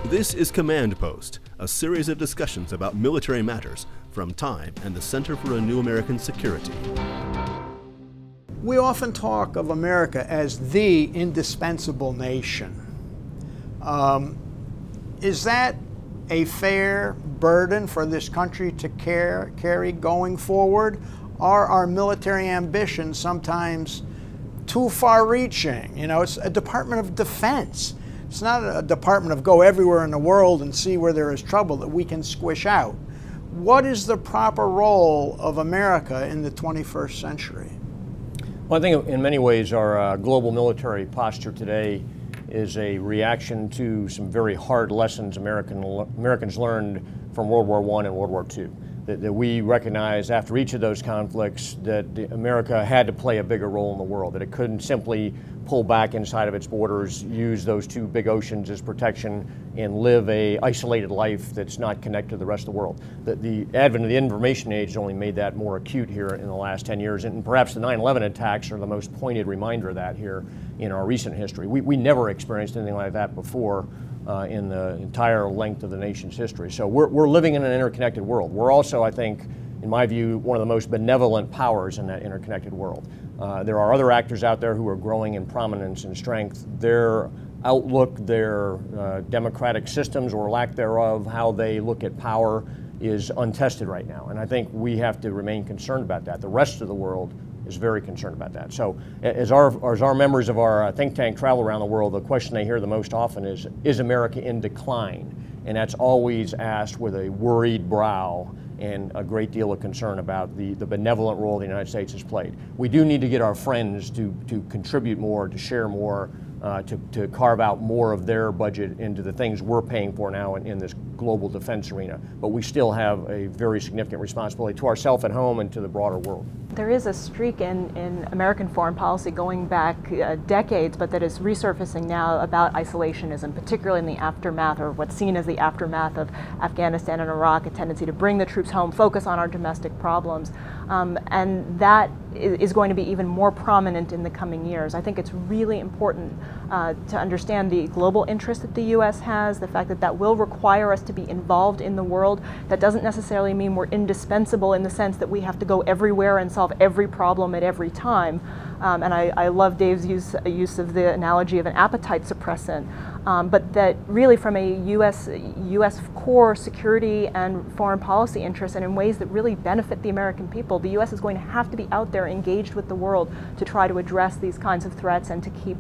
This is Command Post, a series of discussions about military matters from Time and the Center for a New American Security. We often talk of America as the indispensable nation. Is that a fair burden for this country to carry going forward? Are our military ambitions sometimes too far-reaching? You know, it's a Department of Defense. It's not a department of go everywhere in the world and see where there is trouble that we can squish out. What is the proper role of America in the 21st century? Well, I think in many ways our global military posture today is a reaction to some very hard lessons Americans learned from World War I and World War II. That we recognize after each of those conflicts that America had to play a bigger role in the world, that it couldn't simply pull back inside of its borders, use those two big oceans as protection, and live a isolated life that's not connected to the rest of the world. The advent of the information age only made that more acute here in the last 10 years, and perhaps the 9/11 attacks are the most pointed reminder of that here in our recent history. We never experienced anything like that before in the entire length of the nation's history. So we're living in an interconnected world. We're also, I think, in my view, one of the most benevolent powers in that interconnected world. There are other actors out there who are growing in prominence and strength. Their outlook, their democratic systems or lack thereof, how they look at power is untested right now. And I think we have to remain concerned about that. The rest of the world is very concerned about that. So as our members of our think tank travel around the world, the question they hear the most often is America in decline? And that's always asked with a worried brow and a great deal of concern about the benevolent role the United States has played. We do need to get our friends to contribute more, to share more, to carve out more of their budget into the things we're paying for now in this global defense arena. But we still have a very significant responsibility to ourselves at home and to the broader world. There is a streak in American foreign policy going back decades, but that is resurfacing now about isolationism, particularly in the aftermath, or what's seen as the aftermath of Afghanistan and Iraq, a tendency to bring the troops home, focus on our domestic problems. And that is going to be even more prominent in the coming years. I think it's really important to understand the global interest that the U.S. has, the fact that that will require us to be involved in the world. That doesn't necessarily mean we're indispensable in the sense that we have to go everywhere and solve every problem at every time. And I love Dave's use of the analogy of an appetite suppressant. But that really from a U.S. core security and foreign policy interests and in ways that really benefit the American people, the U.S. is going to have to be out there engaged with the world to try to address these kinds of threats and to keep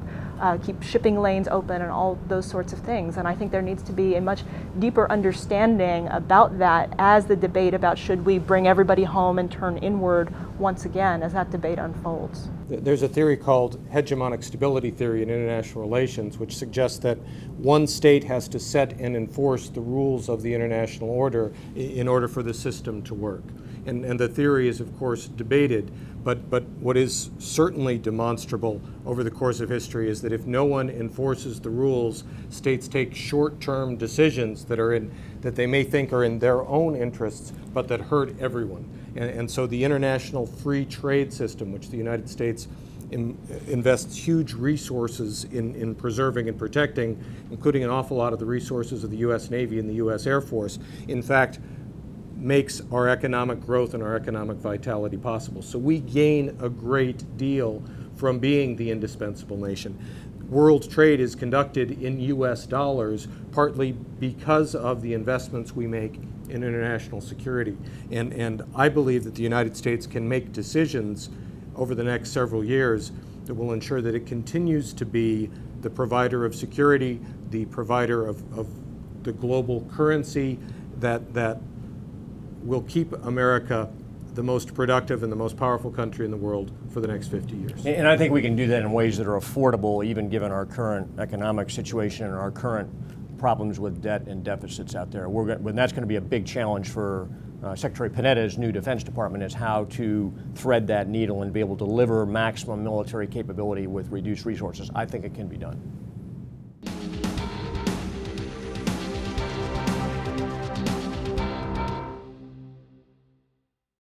shipping lanes open and all those sorts of things. And I think there needs to be a much deeper understanding about that as the debate about should we bring everybody home and turn inward once again as that debate unfolds. There's a theory called hegemonic stability theory in international relations, which suggests that one state has to set and enforce the rules of the international order in order for the system to work. And the theory is, of course, debated, but what is certainly demonstrable over the course of history is that if no one enforces the rules, states take short-term decisions that they may think are in their own interests, but that hurt everyone. And so the international free trade system, which the United States invests huge resources in preserving and protecting, including an awful lot of the resources of the U.S. Navy and the U.S. Air Force, in fact, makes our economic growth and our economic vitality possible. So we gain a great deal from being the indispensable nation. World trade is conducted in U.S. dollars, partly because of the investments we make in international security. And I believe that the United States can make decisions over the next several years that will ensure that it continues to be the provider of security, the provider of the global currency that will keep America the most productive and the most powerful country in the world for the next 50 years. And I think we can do that in ways that are affordable, even given our current economic situation and our current problems with debt and deficits out there. And that's going to be a big challenge for Secretary Panetta's new Defense Department, is how to thread that needle and be able to deliver maximum military capability with reduced resources. I think it can be done.